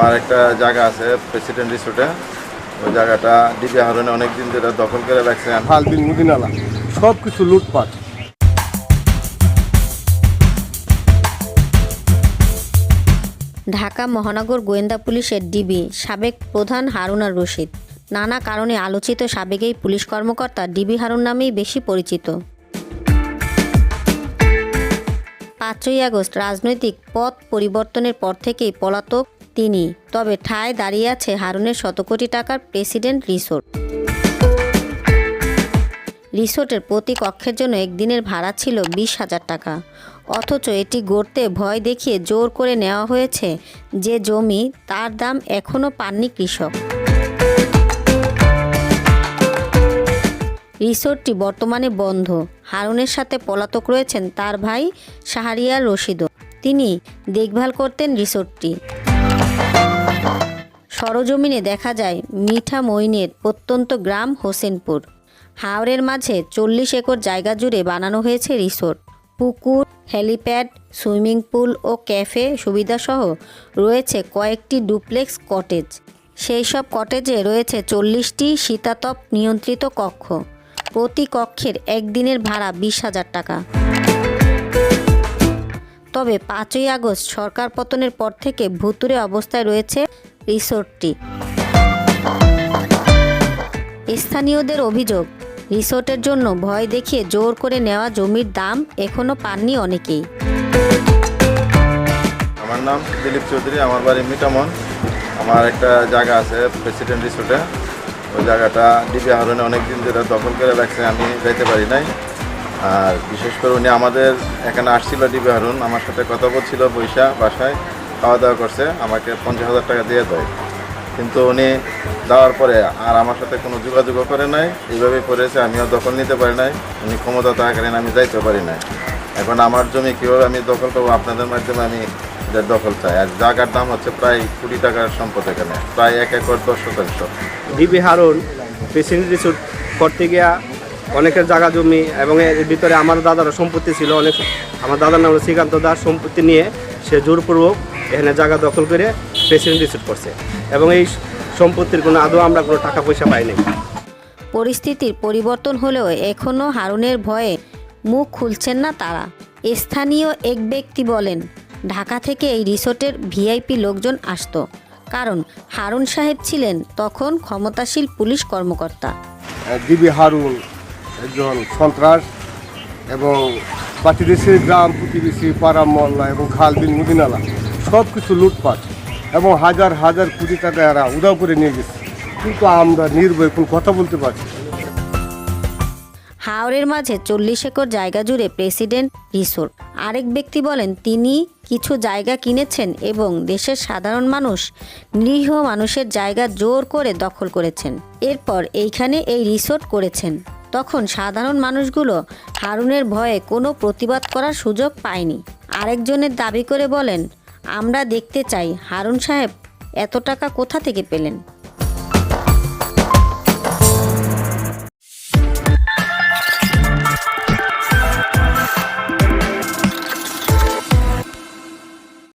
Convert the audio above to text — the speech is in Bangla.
আমার একটা জায়গা আছে প্রেসিডেন্ট রিসোর্টে। ওই জায়গাটা ডিবি হারুনে অনেকদিন ধরে দখল করে রাখছে। খাল বিল নদী নালা সব কিছু লুটপাট। ঢাকা মহানগর গোয়েন্দা পুলিশের ডিবি সাবেক প্রধান হারুন আর রশিদ নানা কারণে আলোচিত সাবেক এই পুলিশ কর্মকর্তা ডিবি হারুন নামেই বেশি পরিচিত। 5ই আগস্ট রাজনৈতিক পথ পরিবর্তনের পর থেকেই পলাতক তিনি। তবে ঠায় দাঁড়িয়ে আছে হারুনের শতকোটি টাকার প্রেসিডেন্ট রিসোর্ট। রিসোর্টের প্রতি কক্ষের জন্য একদিনের ভাড়া ছিল 20,000 টাকা। অথচ এটি গড়তে ভয় দেখিয়ে জোর করে নেওয়া হয়েছে যে জমি, তার দাম এখনও পাননি কৃষক। রিসোর্টটি বর্তমানে বন্ধ। হারুনের সাথে পলাতক রয়েছেন তার ভাই শাহরিয়ার রশিদও। তিনি দেখভাল করতেন রিসোর্টটি। সরজমিনে দেখা যায় মিঠা মইনের প্রত্যন্ত গ্রাম হোসেনপুর। হাওরের মাঝে 40 একর জায়গা জুড়ে বানানো হয়েছে রিসোর্ট। পুকুর, হেলিপ্যাড, সুইমিং পুল ও ক্যাফে সুবিধাসহ রয়েছে কয়েকটি ডুপ্লেক্স কটেজ। সেই সব কটেজে রয়েছে 40টি শীতাতপ নিয়ন্ত্রিত কক্ষ। প্রতি কক্ষের একদিনের ভাড়া 20,000 টাকা। তবে 5ই আগস্ট সরকার পতনের পর থেকে ভুতুড়ে অবস্থায় রয়েছে রিসোর্টটি। স্থানীয়দের অভিযোগ, রিসোর্টের জন্য ভয় দেখিয়ে জোর করে নেওয়া জমির দাম এখনও পাননি অনেকেই। আমার নাম দিলীপ চৌধুরী, আমার বাড়ি মিটামন। আমার একটা জায়গা আছে প্রেসিডেন্ট রিসোর্টে। ওই জায়গাটা ডিবি হারুনে অনেকদিন ধরে দখল করে রাখছে, আমি যাইতে পারি নাই। আর বিশেষ করে উনি আমাদের এখানে আসছিল, ডিবি হারুন আমার সাথে কথা বলছিল, বৈশা বাসায় খাওয়া দাওয়া করছে, আমাকে 50,000 টাকা দিয়ে দেয়। কিন্তু উনি দেওয়ার পরে আর আমার সাথে কোনো যোগাযোগও করে নাই, এইভাবেই পড়েছে। আমিও দখল নিতে পারি নাই, উনি ক্ষমতা থাকাকালীন আমি যাইতে পারি নাই। এখন আমার জমি কীভাবে আমি দখল করবো, আপনাদের মাধ্যমে আমি এটার দখল চাই। আর জায়গার দাম হচ্ছে প্রায় কোটি টাকার সম্পদ, এখানে প্রায় 1 acre 10%। DB Harun president resort করতে গিয়া অনেকের জায়গা জমি এবং এর ভিতরে আমার দাদারও সম্পত্তি ছিল অনেক। আমার দাদার নাম শ্রীকান্ত দাস। সম্পত্তি নিয়ে সে জোরপূর্বক এখানে জায়গা দখল করে প্রেসিডেন্ট রিসোর্ট করছে এবং এই সম্পত্তির কোনো আদৌ আমরা কোনো টাকা পয়সা পাইনি। পরিস্থিতির পরিবর্তন হলেও এখনও হারুনের ভয়ে মুখ খুলছেন না তারা। স্থানীয় এক ব্যক্তি বলেন, ঢাকা থেকে এই রিসোর্টের ভিআইপি লোকজন আসতো, কারণ হারুন সাহেব ছিলেন তখন ক্ষমতাশীল পুলিশ কর্মকর্তা। ডিবি হারুন একজন সন্ত্রাস এবং প্রতিবেশী গ্রাম, প্রতিবেশী পাড়া মহল্লা এবং খাল বিল নদী নালা সব কিছু লুটপাট এবং হাজার হাজার কোটি টাকা এরা উধাও করে নিয়ে গেছে। কিন্তু আমরা নির্ভয় কোনো কথা বলতে পারছি। হাওরের মাঝে 40 একর জায়গা জুড়ে প্রেসিডেন্ট রিসোর্ট। আরেক ব্যক্তি বলেন, তিনি কিছু জায়গা কিনেছেন এবং দেশের সাধারণ মানুষ, নিরীহ মানুষের জায়গা জোর করে দখল করেছেন। এরপর এইখানে এই রিসোর্ট করেছেন। তখন সাধারণ মানুষগুলো হারুনের ভয়ে কোনো প্রতিবাদ করার সুযোগ পায়নি। আরেকজনের দাবি করে বলেন, আমরা দেখতে চাই হারুন সাহেব এত টাকা কোথা থেকে পেলেন।